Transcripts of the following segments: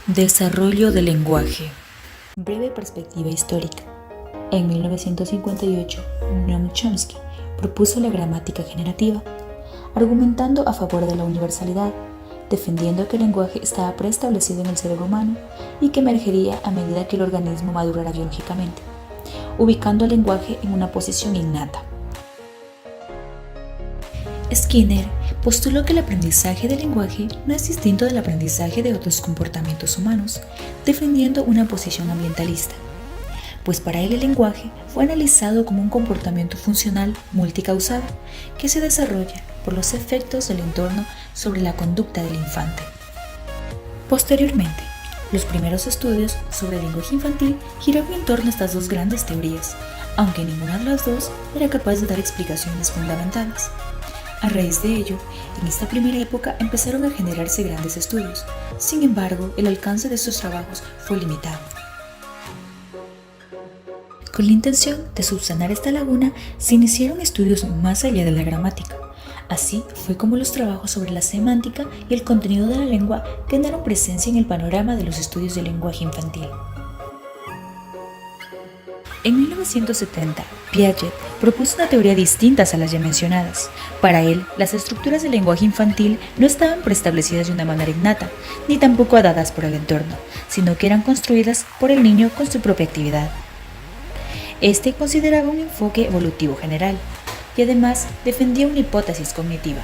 Desarrollo del lenguaje. Breve perspectiva histórica. En 1958, Noam Chomsky propuso la gramática generativa, argumentando a favor de la universalidad, defendiendo que el lenguaje estaba preestablecido en el cerebro humano y que emergería a medida que el organismo madurara biológicamente, ubicando el lenguaje en una posición innata. Skinner postuló que el aprendizaje del lenguaje no es distinto del aprendizaje de otros comportamientos humanos, defendiendo una posición ambientalista, pues para él el lenguaje fue analizado como un comportamiento funcional multicausal que se desarrolla por los efectos del entorno sobre la conducta del infante. Posteriormente, los primeros estudios sobre el lenguaje infantil giraron en torno a estas dos grandes teorías, aunque ninguna de las dos era capaz de dar explicaciones fundamentadas. A raíz de ello, en esta primera época empezaron a generarse grandes estudios. Sin embargo, el alcance de estos trabajos fue limitado. Con la intención de subsanar esta laguna, se iniciaron estudios más allá de la gramática. Así fue como los trabajos sobre la semántica y el contenido de la lengua ganaron presencia en el panorama de los estudios del lenguaje infantil. En 1970, Piaget propuso una teoría distinta a las ya mencionadas. Para él, las estructuras del lenguaje infantil no estaban preestablecidas de una manera innata, ni tampoco dadas por el entorno, sino que eran construidas por el niño con su propia actividad. Este consideraba un enfoque evolutivo general, y además defendía una hipótesis cognitiva.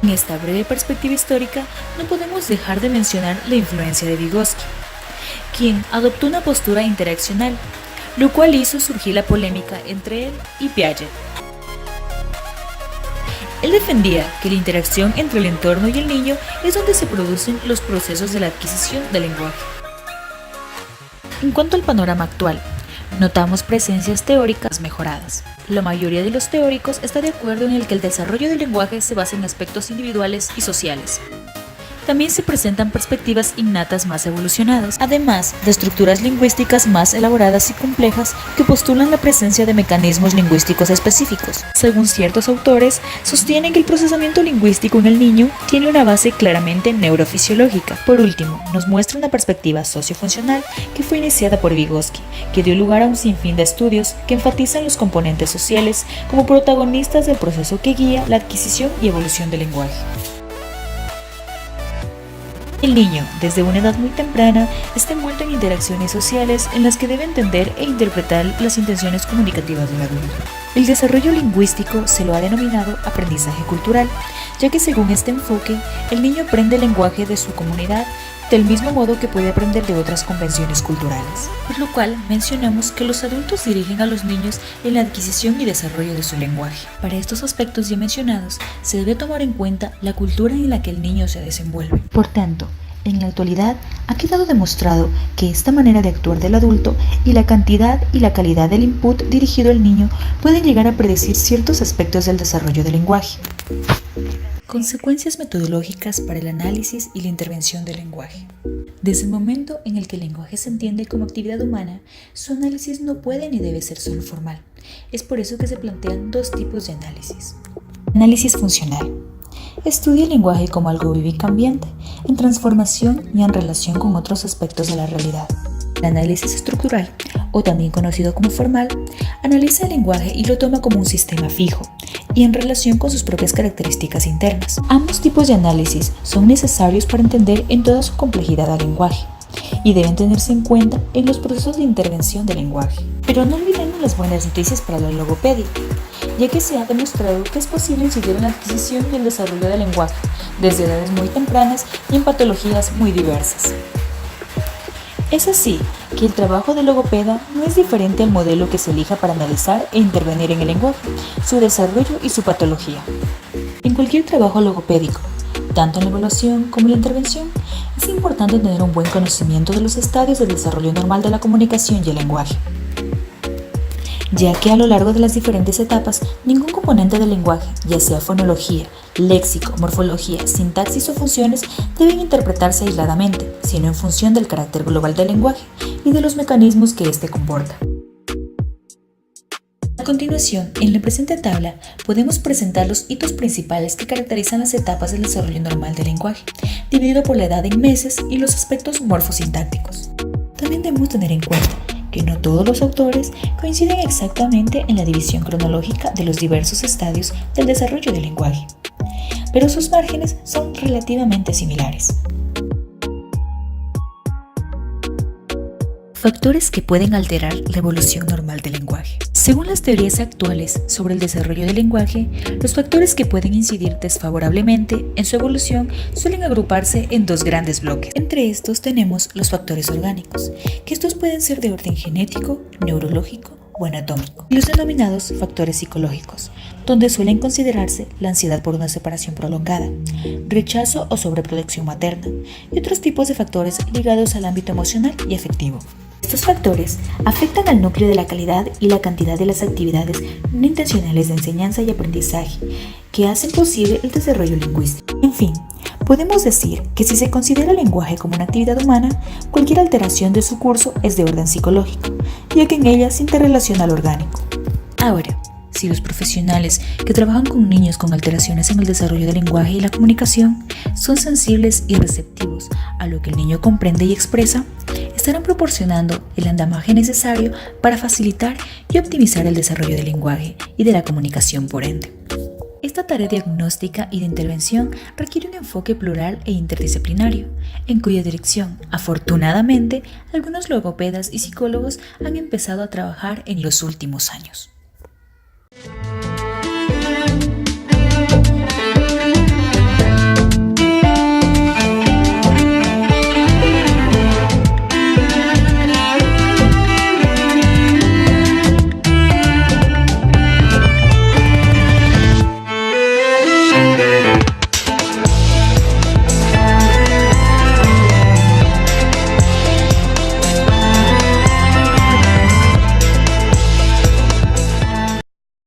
En esta breve perspectiva histórica, no podemos dejar de mencionar la influencia de Vygotsky, quien adoptó una postura interaccional, lo cual hizo surgir la polémica entre él y Piaget. Él defendía que la interacción entre el entorno y el niño es donde se producen los procesos de la adquisición del lenguaje. En cuanto al panorama actual, notamos presencias teóricas mejoradas. La mayoría de los teóricos está de acuerdo en el que el desarrollo del lenguaje se basa en aspectos individuales y sociales. También se presentan perspectivas innatas más evolucionadas, además de estructuras lingüísticas más elaboradas y complejas que postulan la presencia de mecanismos lingüísticos específicos. Según ciertos autores, sostienen que el procesamiento lingüístico en el niño tiene una base claramente neurofisiológica. Por último, nos muestra una perspectiva sociofuncional que fue iniciada por Vygotsky, que dio lugar a un sinfín de estudios que enfatizan los componentes sociales como protagonistas del proceso que guía la adquisición y evolución del lenguaje. El niño, desde una edad muy temprana, está envuelto en interacciones sociales en las que debe entender e interpretar las intenciones comunicativas del adulto. El desarrollo lingüístico se lo ha denominado aprendizaje cultural, ya que según este enfoque, el niño aprende el lenguaje de su comunidad del mismo modo que puede aprender de otras convenciones culturales. Por lo cual, mencionamos que los adultos dirigen a los niños en la adquisición y desarrollo de su lenguaje. Para estos aspectos ya mencionados, se debe tomar en cuenta la cultura en la que el niño se desenvuelve. Por tanto, en la actualidad ha quedado demostrado que esta manera de actuar del adulto y la cantidad y la calidad del input dirigido al niño pueden llegar a predecir ciertos aspectos del desarrollo del lenguaje. Consecuencias metodológicas para el análisis y la intervención del lenguaje. Desde el momento en el que el lenguaje se entiende como actividad humana, su análisis no puede ni debe ser solo formal. Es por eso que se plantean dos tipos de análisis. Análisis funcional. Estudia el lenguaje como algo vivo y cambiante, en transformación y en relación con otros aspectos de la realidad. El análisis estructural, o también conocido como formal, analiza el lenguaje y lo toma como un sistema fijo y en relación con sus propias características internas. Ambos tipos de análisis son necesarios para entender en toda su complejidad al lenguaje y deben tenerse en cuenta en los procesos de intervención del lenguaje. Pero no olvidemos las buenas noticias para la logopedia, ya que se ha demostrado que es posible incidir en la adquisición y el desarrollo del lenguaje desde edades muy tempranas y en patologías muy diversas. Es así que el trabajo de logopeda no es diferente al modelo que se elija para analizar e intervenir en el lenguaje, su desarrollo y su patología. En cualquier trabajo logopédico, tanto en la evaluación como en la intervención, es importante tener un buen conocimiento de los estadios del desarrollo normal de la comunicación y el lenguaje, ya que a lo largo de las diferentes etapas, ningún componente del lenguaje, ya sea fonología, léxico, morfología, sintaxis o funciones, deben interpretarse aisladamente, sino en función del carácter global del lenguaje y de los mecanismos que éste comporta. La continuación, en la presente tabla, podemos presentar los hitos principales que caracterizan las etapas del desarrollo normal del lenguaje, dividido por la edad en meses y los aspectos morfosintácticos. También debemos tener en cuenta que no todos los autores coinciden exactamente en la división cronológica de los diversos estadios del desarrollo del lenguaje, pero sus márgenes son relativamente similares. Factores que pueden alterar la evolución normal del lenguaje. Según las teorías actuales sobre el desarrollo del lenguaje, los factores que pueden incidir desfavorablemente en su evolución suelen agruparse en dos grandes bloques. Entre estos tenemos los factores orgánicos, que estos pueden ser de orden genético, neurológico o anatómico, y los denominados factores psicológicos, donde suelen considerarse la ansiedad por una separación prolongada, rechazo o sobreprotección materna, y otros tipos de factores ligados al ámbito emocional y afectivo. Estos factores afectan al núcleo de la calidad y la cantidad de las actividades no intencionales de enseñanza y aprendizaje que hacen posible el desarrollo lingüístico. En fin, podemos decir que si se considera el lenguaje como una actividad humana, cualquier alteración de su curso es de orden psicológico, ya que en ella se interrelaciona lo orgánico. Ahora, si los profesionales que trabajan con niños con alteraciones en el desarrollo del lenguaje y la comunicación son sensibles y receptivos a lo que el niño comprende y expresa, estarán proporcionando el andamiaje necesario para facilitar y optimizar el desarrollo del lenguaje y de la comunicación por ende. Esta tarea diagnóstica y de intervención requiere un enfoque plural e interdisciplinario, en cuya dirección, afortunadamente, algunos logopedas y psicólogos han empezado a trabajar en los últimos años.